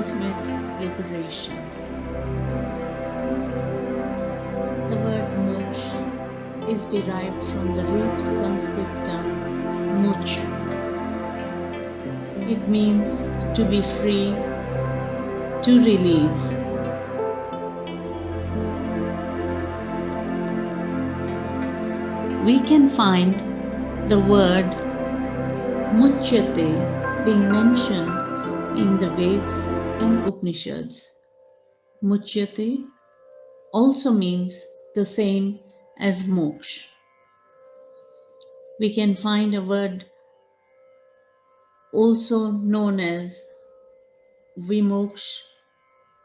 ultimate liberation. The word moksha is derived from the root Sanskrit term much. It means to be free, to release. We can find the word muchyate being mentioned in the Veds and Upanishads. Muchyate also means the same as moksha. We can find a word also known as vimoksha,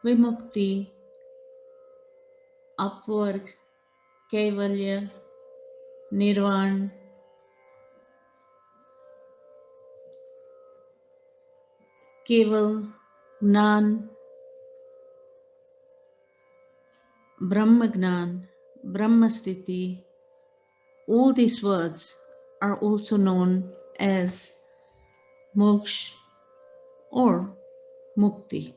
vimukti, upward, kaivalya, nirvana, keval, gnan, brahmagnan, brahmastiti. All these words are also known as moksha or mukti.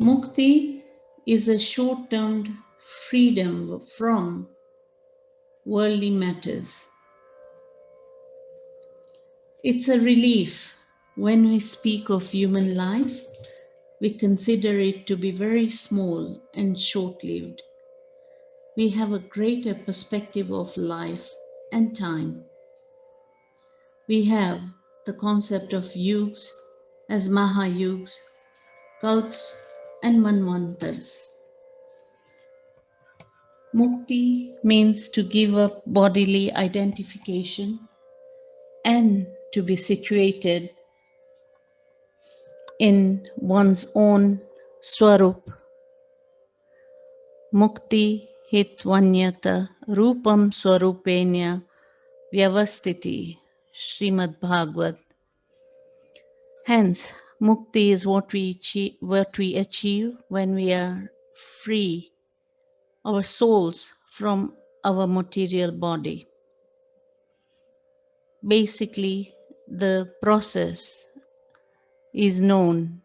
Mukti is a short-term freedom from worldly matters. It's a relief. When we speak of human life, we consider it to be very small and short-lived. We have a greater perspective of life and time. We have the concept of yugas as mahayugas, kalps, and manvantars. Mukti means to give up bodily identification and to be situated in one's own swarup. Mukti hitvanyata rupam swarupenya vyavastiti. Srimad Bhagavad. Hence, mukti is what we achieve when we are free, our souls from our material body. Basically, the process is known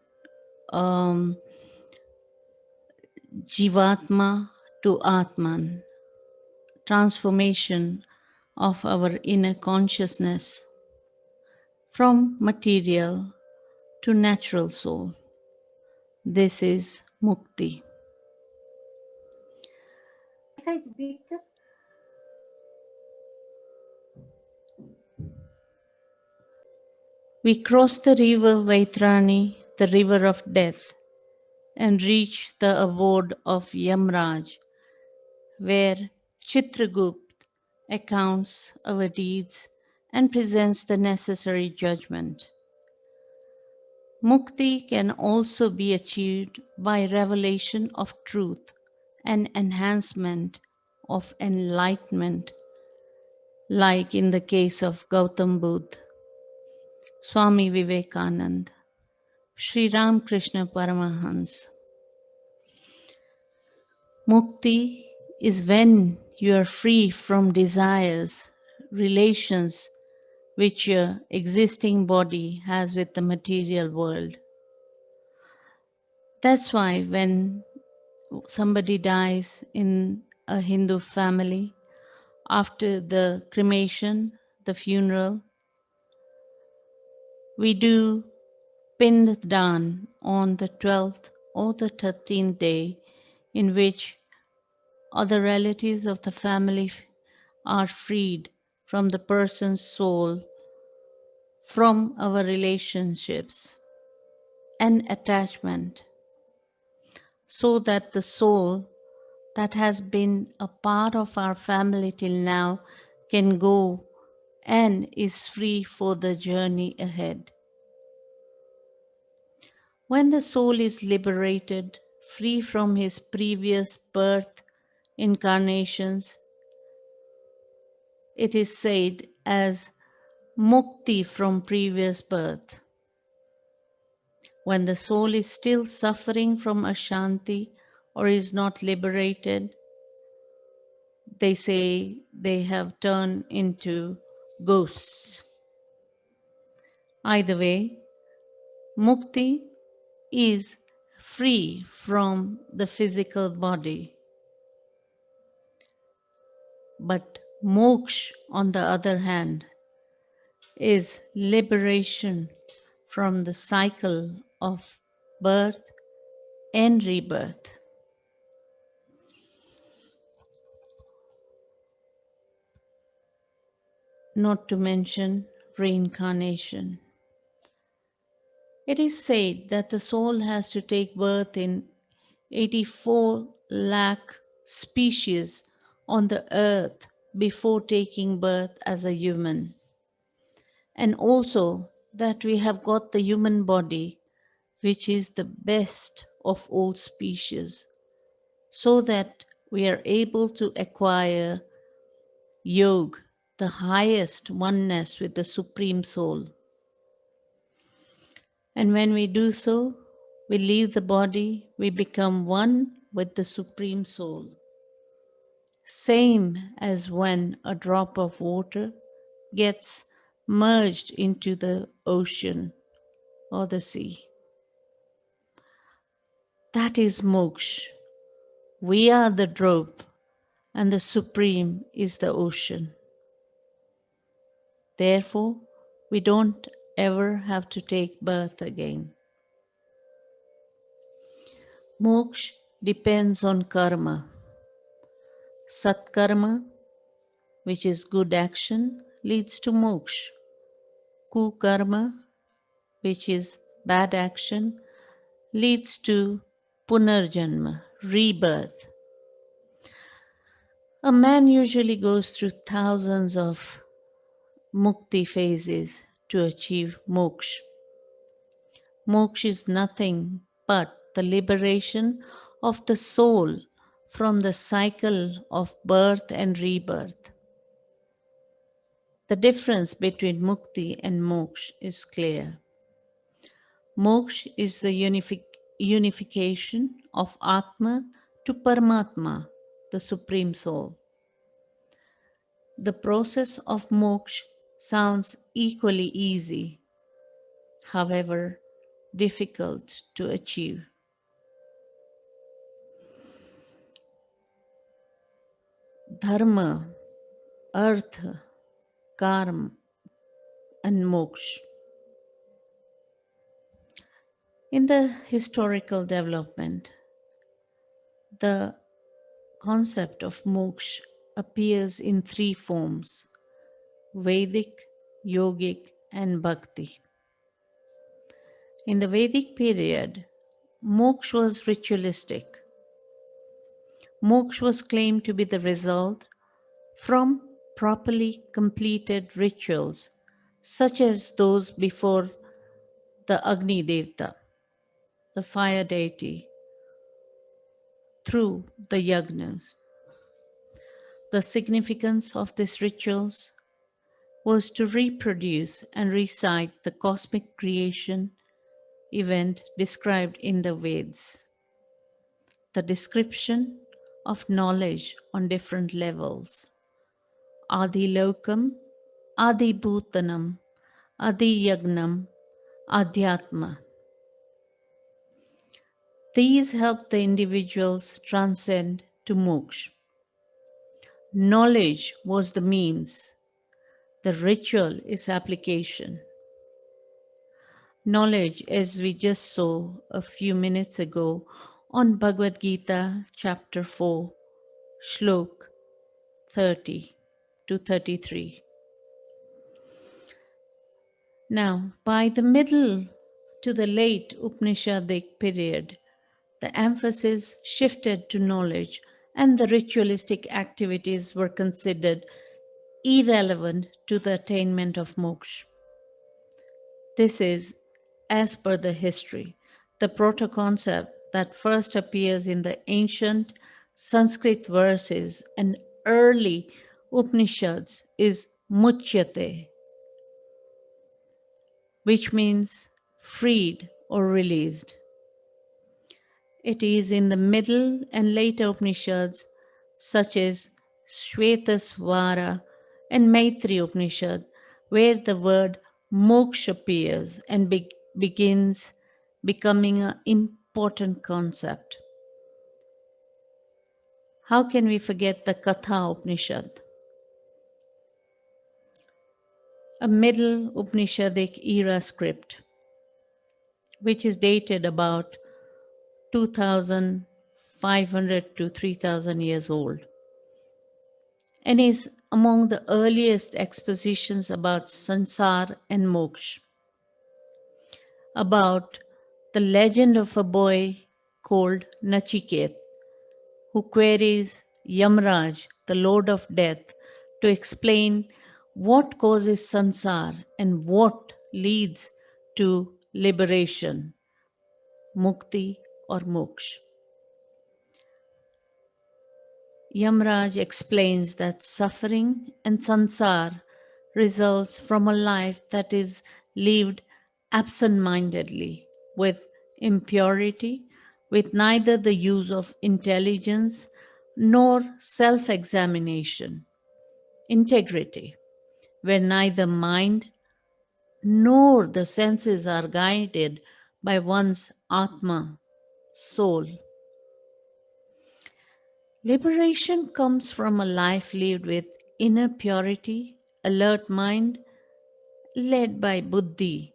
Jivatma to Atman, transformation of our inner consciousness from material to natural soul. This is Mukti. Victor. We cross the river Vaitrani, the river of death, and reach the abode of Yamraj, where Chitragupt accounts our deeds and presents the necessary judgment. Mukti can also be achieved by revelation of truth and enhancement of enlightenment, like in the case of Gautam Buddha, Swami Vivekananda, Sri Ramakrishna Paramahans. Mukti is when you are free from desires, relations which your existing body has with the material world. That's why when somebody dies in a Hindu family, after the cremation, the funeral, we do Pinddan on the 12th or the 13th day, in which other relatives of the family are freed from the person's soul, from our relationships and attachment, so that the soul that has been a part of our family till now can go and is free for the journey ahead. When the soul is liberated, free from his previous birth, incarnations, it is said as mukti from previous birth. When the soul is still suffering from ashanti or is not liberated, They say they have turned into ghosts. Either way, Mukti is free from the physical body. But moksha, on the other hand, is liberation from the cycle of birth and rebirth. Not to mention reincarnation. It is said that the soul has to take birth in 84 lakh species on the earth before taking birth as a human. And also that we have got the human body, which is the best of all species, so that we are able to acquire yoga, the highest oneness with the Supreme Soul. And when we do so, we leave the body, we become one with the Supreme Soul. Same as when a drop of water gets merged into the ocean or the sea. That is moksha. We are the drop and the Supreme is the ocean. Therefore, we don't ever have to take birth again. Moksha depends on karma. Satkarma, which is good action, leads to moksha. Kukarma, which is bad action, leads to punarjanma, rebirth. A man usually goes through thousands of mukti phases to achieve moksha. Moksha is nothing but the liberation of the soul from the cycle of birth and rebirth. The difference between mukti and moksha is clear. Moksha is the unification of Atma to Paramatma, the Supreme Soul. The process of moksha sounds equally easy, however difficult to achieve. Dharma, artha, karma, and moksha. In the historical development, the concept of moksha appears in three forms: Vedic, yogic, and bhakti. In the Vedic period, moksha was ritualistic. Moksha was claimed to be the result from properly completed rituals, such as those before the Agni Devta, the fire deity, through the yagnas. The significance of these rituals was to reproduce and recite the cosmic creation event described in the Veds. The description of knowledge on different levels: Adi Lokam, Adi Bhutanam, Adi Yagnam, Adhyatma. These help the individuals transcend to moksha. Knowledge was the means, the ritual is application. Knowledge, as we just saw a few minutes ago on Bhagavad Gita, chapter 4, shlok 30 to 33. Now, by the middle to the late Upanishadic period, the emphasis shifted to knowledge and the ritualistic activities were considered irrelevant to the attainment of moksha. This is as per the history. The proto-concept that first appears in the ancient Sanskrit verses and early Upanishads is muchyate, which means freed or released. It is in the middle and later Upanishads, such as Shvetasvara, and Maitri Upanishad, where the word moksha appears and begins becoming an important concept. How can we forget the Katha Upanishad, a middle Upanishadic era script, which is dated about 2500 to 3000 years old, and is among the earliest expositions about sansar and moksha, about the legend of a boy called Nachiket, who queries Yamraj, the Lord of Death, to explain what causes sansar and what leads to liberation, mukti or moksha. Yamraj explains that suffering and sansar results from a life that is lived absent-mindedly, with impurity, with neither the use of intelligence nor self-examination, integrity, where neither mind nor the senses are guided by one's Atma, soul. Liberation comes from a life lived with inner purity, alert mind, led by buddhi,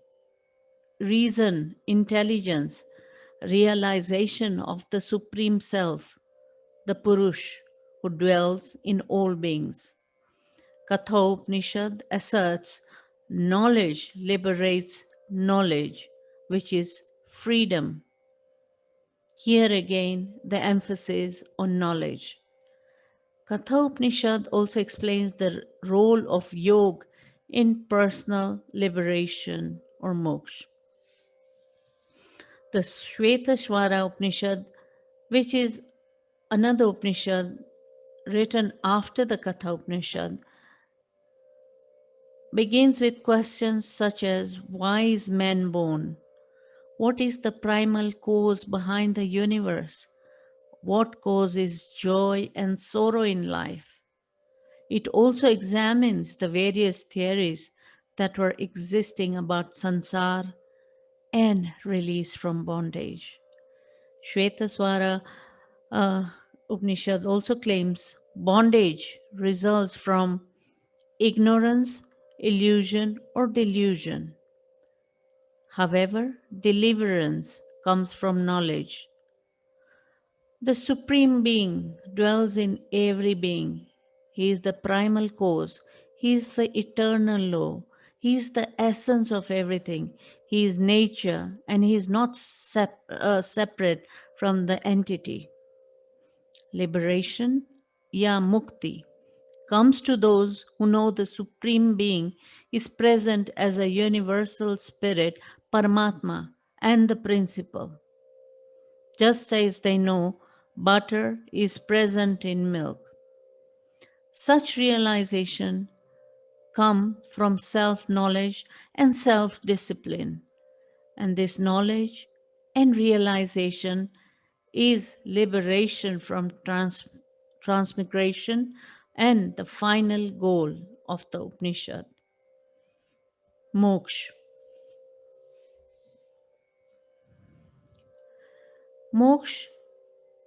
reason, intelligence, realization of the Supreme Self, the Purush, who dwells in all beings. Kathopanishad asserts knowledge liberates knowledge, which is freedom. Here again, the emphasis on knowledge. Kathopanishad also explains the role of yoga in personal liberation or moksha. The Shvetashvara Upanishad, which is another Upanishad written after the Katha Upanishad, begins with questions such as why is man born? What is the primal cause behind the universe? What causes joy and sorrow in life? It also examines the various theories that were existing about sansar and release from bondage. Shvetasvara Upanishad also claims bondage results from ignorance, illusion, or delusion. However, deliverance comes from knowledge. The Supreme Being dwells in every being. He is the primal cause. He is the eternal law. He is the essence of everything. He is nature and he is not separate from the entity. Liberation, ya mukti, comes to those who know the Supreme Being is present as a universal spirit, Paramatma, and the principle. Just as they know butter is present in milk. Such realization come from self-knowledge and self-discipline. And this knowledge and realization is liberation from transmigration and the final goal of the Upanishad. Moksha. Moksha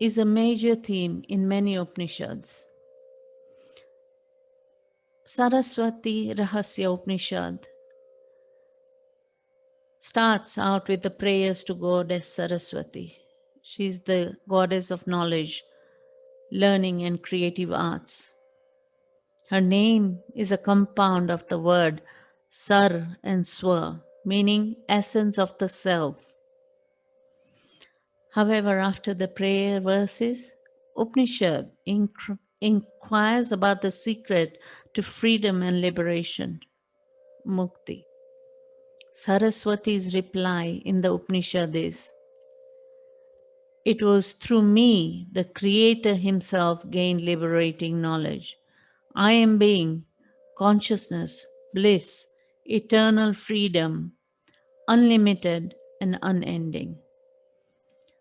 is a major theme in many Upanishads. Saraswati Rahasya Upanishad starts out with the prayers to Goddess Saraswati. She is the goddess of knowledge, learning, and creative arts. Her name is a compound of the word Sar and Swa, meaning essence of the self. However, after the prayer verses, Upanishad inquires about the secret to freedom and liberation, Mukti. Saraswati's reply in the Upanishad is, it was through me the Creator Himself gained liberating knowledge. I am being, consciousness, bliss, eternal freedom, unlimited and unending.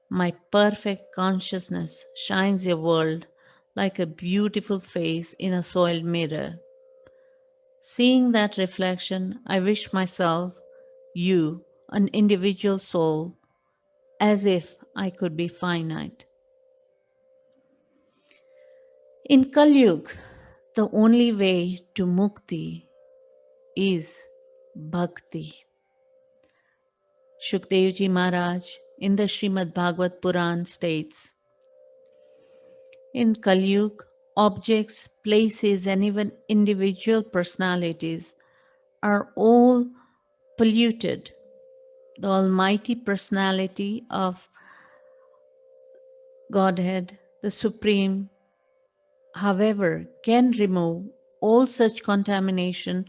My perfect consciousness shines your world like a beautiful face in a soiled mirror. Seeing that reflection, I wish myself, you, an individual soul, as if I could be finite. In Kali Yuga, the only way to Mukti is bhakti. Shukdevji Maharaj in the Srimad Bhagavad Puran states, in Kali Yuga, objects, places, and even individual personalities are all polluted. The Almighty Personality of Godhead, the Supreme, however, can remove all such contamination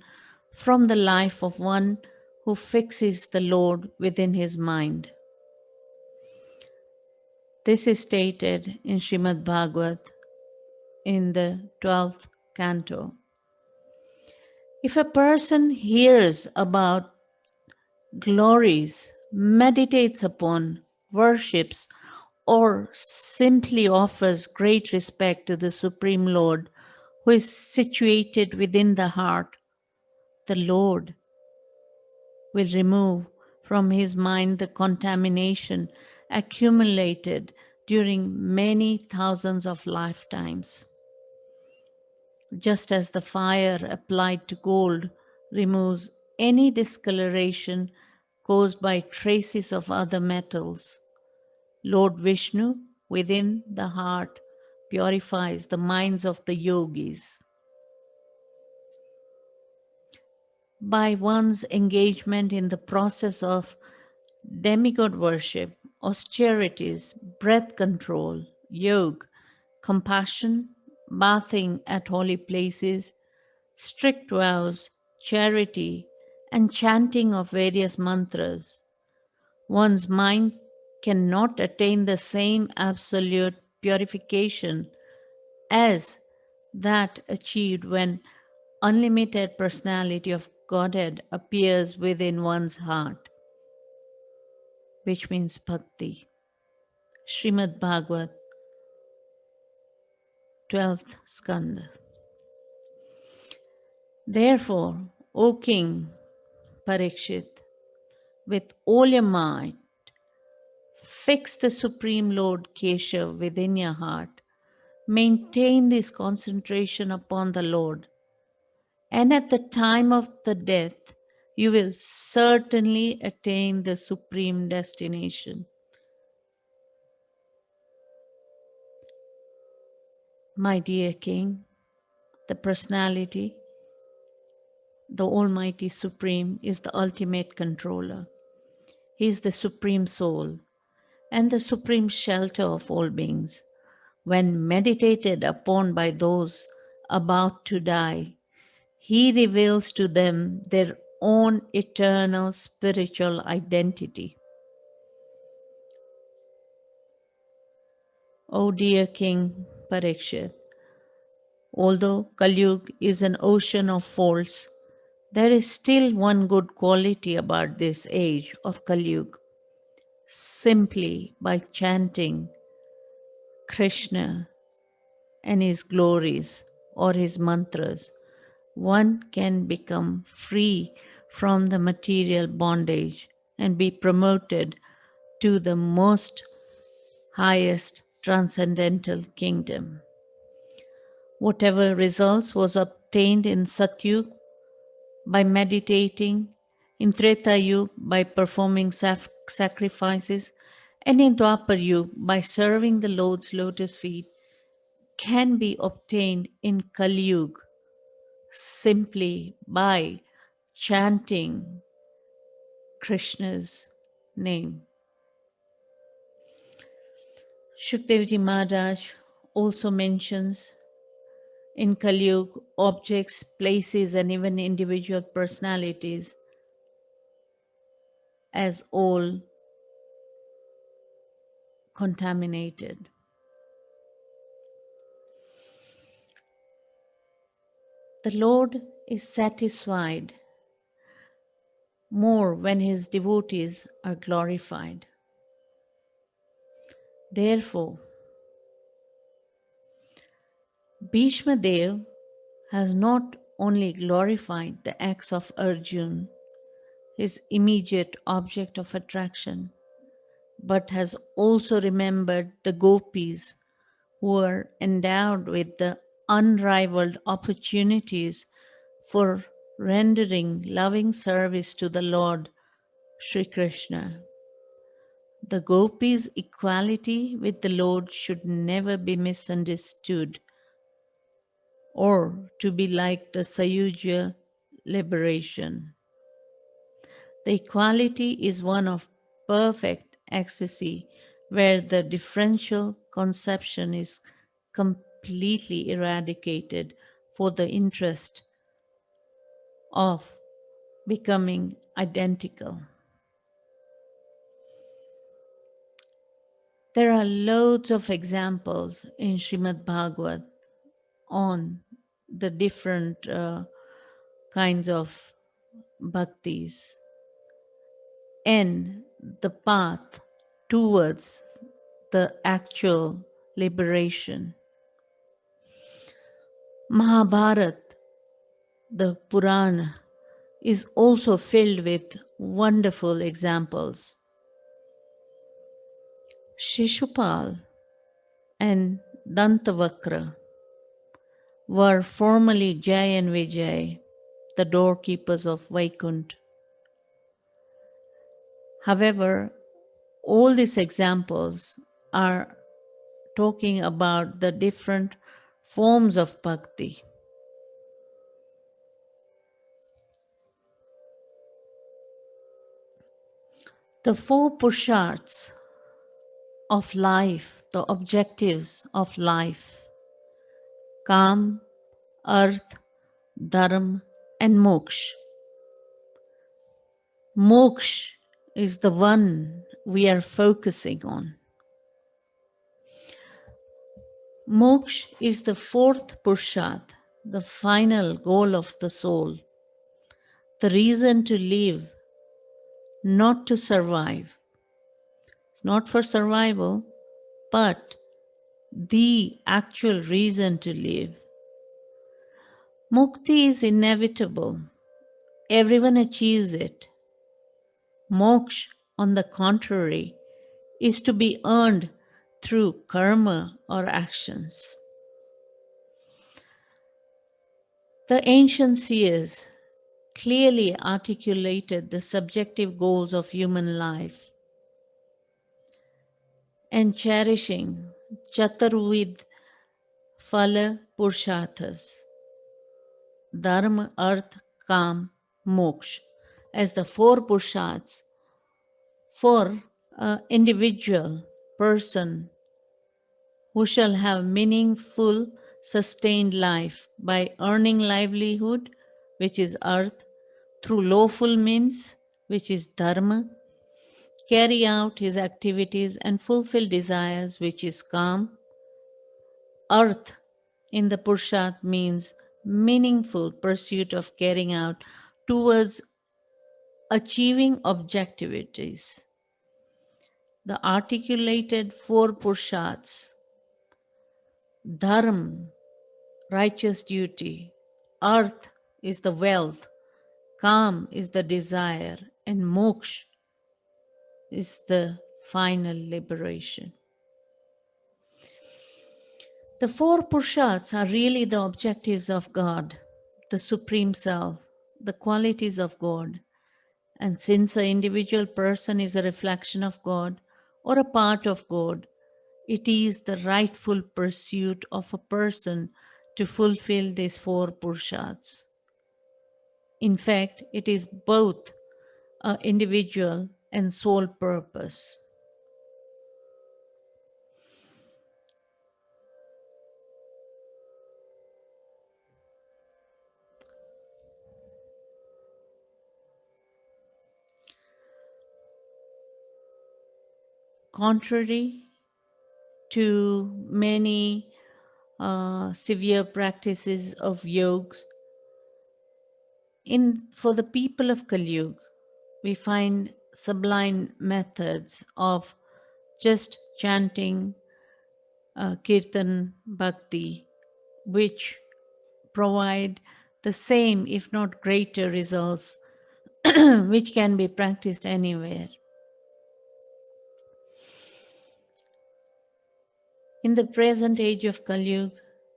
from the life of one who fixes the Lord within his mind. This is stated in Srimad Bhagavat in the 12th canto. If a person hears about glories, meditates upon, worships, or simply offers great respect to the Supreme Lord who is situated within the heart, the Lord will remove from his mind the contamination accumulated during many thousands of lifetimes. Just as the fire applied to gold removes any discoloration caused by traces of other metals, Lord Vishnu within the heart purifies the minds of the yogis. By one's engagement in the process of demigod worship, austerities, breath control, yoga, compassion, bathing at holy places, strict vows, charity, and chanting of various mantras, one's mind cannot attain the same absolute purification as that achieved when unlimited personality of Godhead appears within one's heart, which means bhakti. Srimad Bhagavat, 12th Skanda. Therefore, O King Parikshit, with all your might, fix the Supreme Lord Keshav within your heart. Maintain this concentration upon the Lord, and at the time of the death, you will certainly attain the supreme destination. My dear King, the personality, the Almighty Supreme, is the ultimate controller. He is the Supreme Soul and the Supreme Shelter of all beings. When meditated upon by those about to die, He reveals to them their own eternal spiritual identity. O dear King Parikshit, although Kali Yuga is an ocean of faults, there is still one good quality about this age of Kali Yuga. Simply by chanting Krishna and his glories or his mantras, one can become free from the material bondage and be promoted to the most highest transcendental kingdom. Whatever results was obtained in Satyug by meditating, in Treta Yuga by performing sacrifices, and in Dwapar Yuga by serving the Lord's lotus feet, can be obtained in Kali Yuga simply by chanting Krishna's name. Shukdevji Maharaj also mentions in Kali Yuga objects, places, and even individual personalities as all contaminated. The Lord is satisfied more when his devotees are glorified. Therefore, Bhishma Dev has not only glorified the acts of Arjun, his immediate object of attraction, but has also remembered the gopis who were endowed with the unrivaled opportunities for rendering loving service to the Lord Sri Krishna. The gopis' equality with the Lord should never be misunderstood or to be like the Sayuja liberation. The equality is one of perfect ecstasy where the differential conception is completely eradicated for the interest of becoming identical. There are loads of examples in Srimad Bhagavat on the different kinds of bhaktis and the path towards the actual liberation. Mahabharata, the Purana, is also filled with wonderful examples. Shishupal and Dantavakra were formerly Jai and Vijay, the doorkeepers of Vaikuntha. However, all these examples are talking about the different forms of bhakti. The four purusharths of life, the objectives of life, Kam, Arth, Dharma, and Moksha. Moksha is the one we are focusing on. Moksha is the fourth purusharth, the final goal of the soul, the reason to live, not to survive. It's not for survival, but the actual reason to live. Mukti is inevitable. Everyone achieves it. Moksha, on the contrary, is to be earned through karma or actions. The ancient seers clearly articulated the subjective goals of human life and cherishing Chaturvid Phala Purusharthas, Dharma, Arth, Kam, Moksha, as the four Purusharthas for an individual person who shall have meaningful, sustained life by earning livelihood, which is Arth, through lawful means, which is Dharma, carry out his activities and fulfill desires, which is Kam. Arth in the Purusharth means meaningful pursuit of carrying out towards achieving objectivities. The articulated four Purusharths, Dharma, righteous duty, Arth is the wealth, Kam is the desire, and Moksha is the final liberation. The four Purusharths are really the objectives of God, the Supreme Self, the qualities of God. And since an individual person is a reflection of God or a part of God, it is the rightful pursuit of a person to fulfill these four Purusharths. In fact, it is both an individual and sole purpose. Contrary to many severe practices of yoga, for the people of Kali Yuga, we find sublime methods of just chanting kirtan bhakti which provide the same, if not greater, results which can be practiced anywhere. In the present age of Kali Yuga,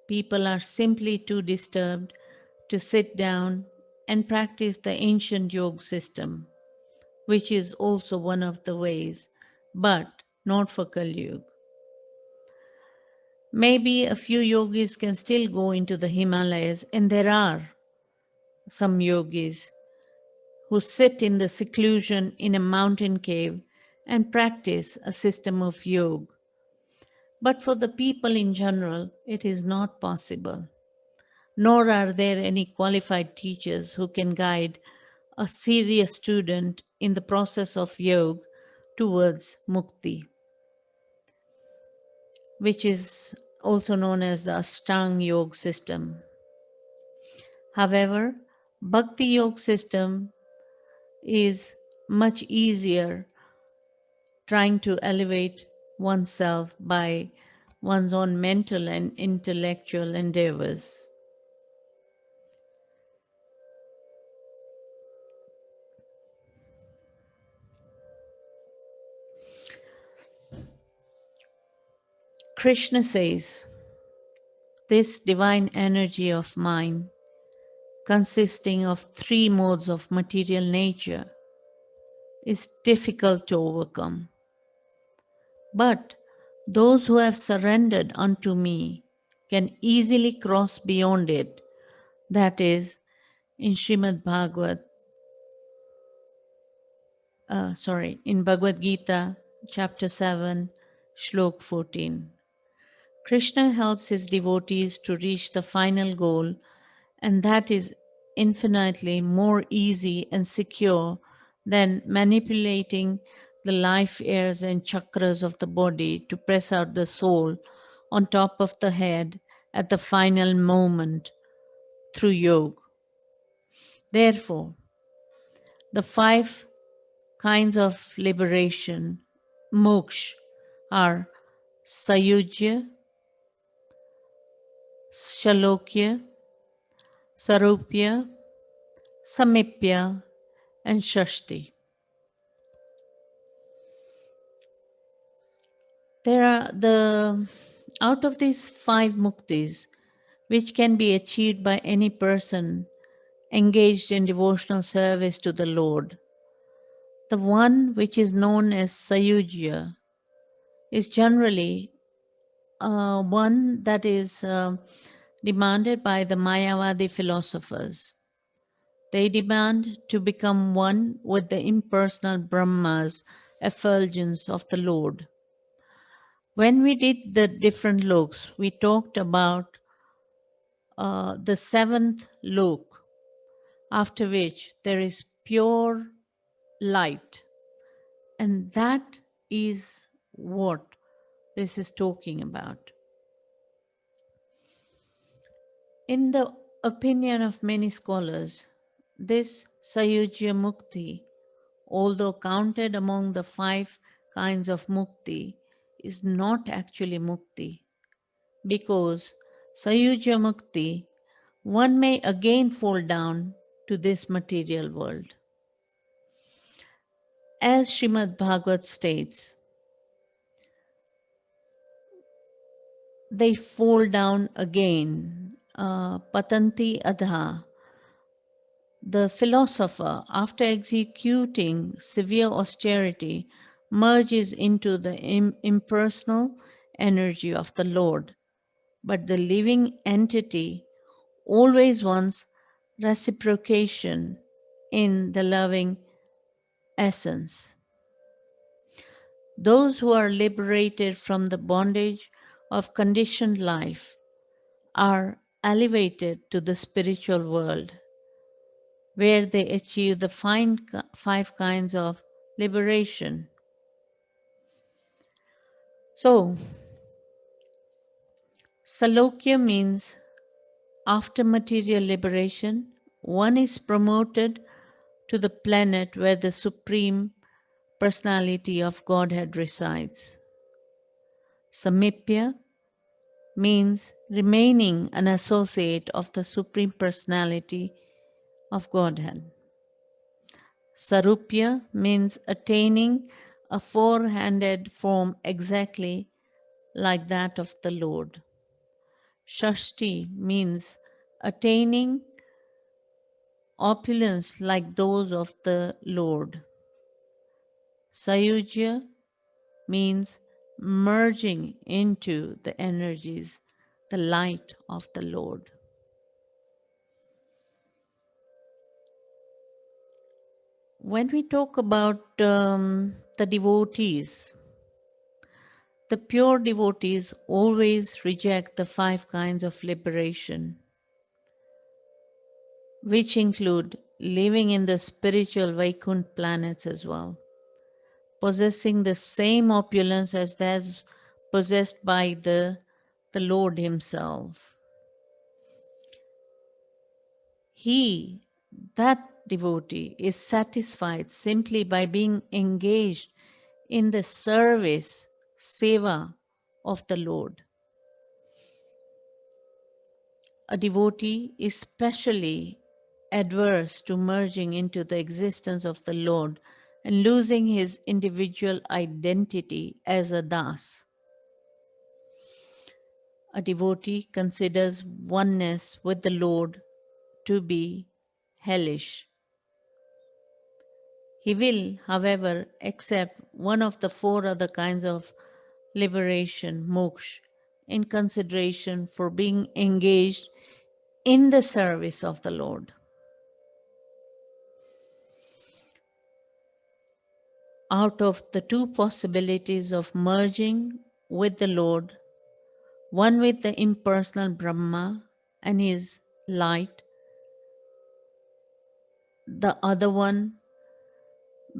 people are simply too disturbed to sit down and practice the ancient yoga system, which is also one of the ways, but not for Kali Yuga. Maybe a few yogis can still go into the Himalayas, and there are some yogis who sit in the seclusion in a mountain cave and practice a system of yoga. But for the people in general, it is not possible. Nor are there any qualified teachers who can guide a serious student in the process of yoga towards mukti, which is also known as the Ashtanga yoga system. However, bhakti yoga system is much easier, trying to elevate oneself by one's own mental and intellectual endeavors. Krishna says, this divine energy of mine, consisting of three modes of material nature, is difficult to overcome. But those who have surrendered unto me can easily cross beyond it. That is, in in Bhagavad Gita, chapter 7, Shlok 14. Krishna helps his devotees to reach the final goal, and that is infinitely more easy and secure than manipulating the life airs and chakras of the body to press out the soul on top of the head at the final moment through yoga. Therefore, the 5 kinds of liberation, moksha, are sayujya, shalokya, sarupya, samipya, and shashti. There are out of these 5 muktis, which can be achieved by any person engaged in devotional service to the Lord, the one which is known as sayujya is generally one that is demanded by the Mayavadi philosophers. They demand to become one with the impersonal Brahma's effulgence of the Lord. When we did the different loks, we talked about the 7th lok, after which there is pure light. And that is what this is talking about. In the opinion of many scholars, this Sayujya Mukti, although counted among the 5 kinds of Mukti, is not actually Mukti, because Sayujya Mukti, one may again fall down to this material world. As Srimad Bhagavat states, they fall down again, patanti adha. The philosopher, after executing severe austerity, merges into the impersonal energy of the Lord. But the living entity always wants reciprocation in the loving essence. Those who are liberated from the bondage of conditioned life are elevated to the spiritual world, where they achieve the 5 kinds of liberation. So, Salokya means after material liberation, one is promoted to the planet where the Supreme Personality of Godhead resides. Samipya means remaining an associate of the Supreme Personality of Godhead. Sarupya means attaining a four-handed form exactly like that of the Lord. Shashti means attaining opulence like those of the Lord. Sayujya means merging into the energies, the light of the Lord. When we talk about the devotees, the pure devotees always reject the five kinds of liberation, which include living in the spiritual Vaikunt planets as well, possessing the same opulence as that possessed by the Lord Himself. He, that devotee, is satisfied simply by being engaged in the service, seva of the Lord. A devotee is specially adverse to merging into the existence of the Lord and losing his individual identity as a das. A devotee considers oneness with the Lord to be hellish. He will, however, accept one of the four other kinds of liberation, moksha, in consideration for being engaged in the service of the Lord. Out of the two possibilities of merging with the Lord, one with the impersonal Brahma and his light, the other one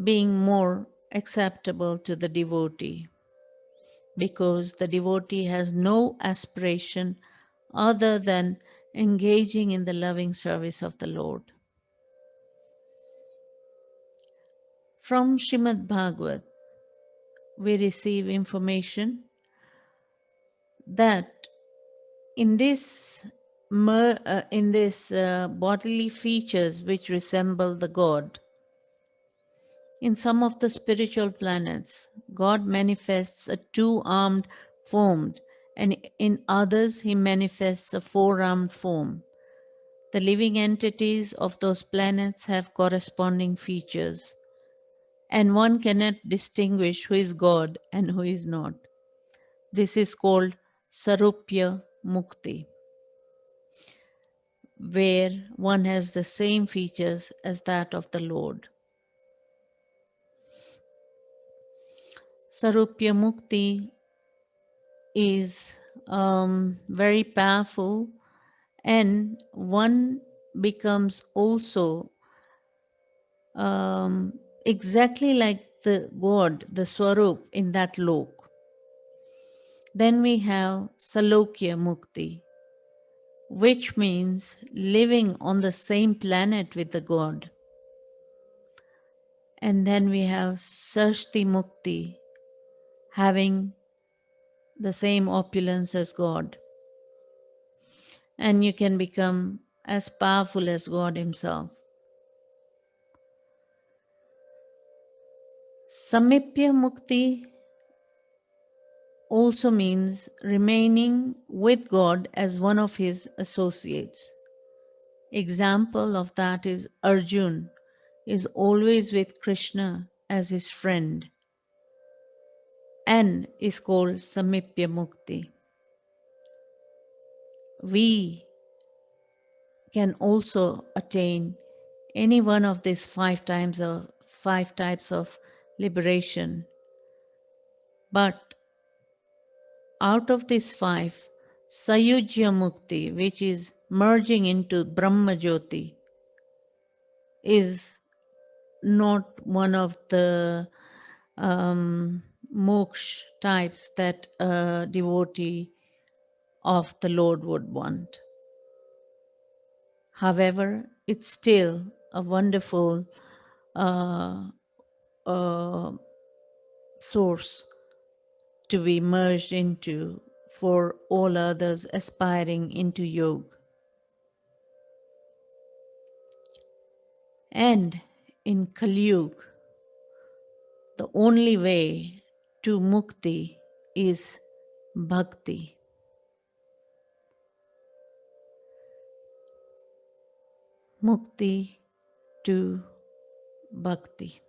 being more acceptable to the devotee, because the devotee has no aspiration other than engaging in the loving service of the Lord. From Srimad Bhagavad, we receive information that in this bodily features which resemble the God, in some of the spiritual planets, God manifests a two-armed form, and in others he manifests a four-armed form. The living entities of those planets have corresponding features, and one cannot distinguish who is God and who is not. This is called Sarupya Mukti, where one has the same features as that of the Lord. Sarupya Mukti is very powerful, and one becomes also exactly like the God, the Swarup in that lok. Then we have Salokya Mukti, which means living on the same planet with the God. And then we have Sarshti Mukti, having the same opulence as God. And you can become as powerful as God Himself. Samipya Mukti also means remaining with God as one of His associates. Example of that is Arjun is always with Krishna as his friend and is called Samipya Mukti. We can also attain any one of these five types of liberation. But out of these five, Sayujya Mukti, which is merging into Brahma Jyoti, is not one of the moksha types that a devotee of the Lord would want. However, it's still a wonderful uh, source to be merged into for all others aspiring into yoga. And in Kali Yuga, the only way to Mukti is bhakti. Mukti to bhakti.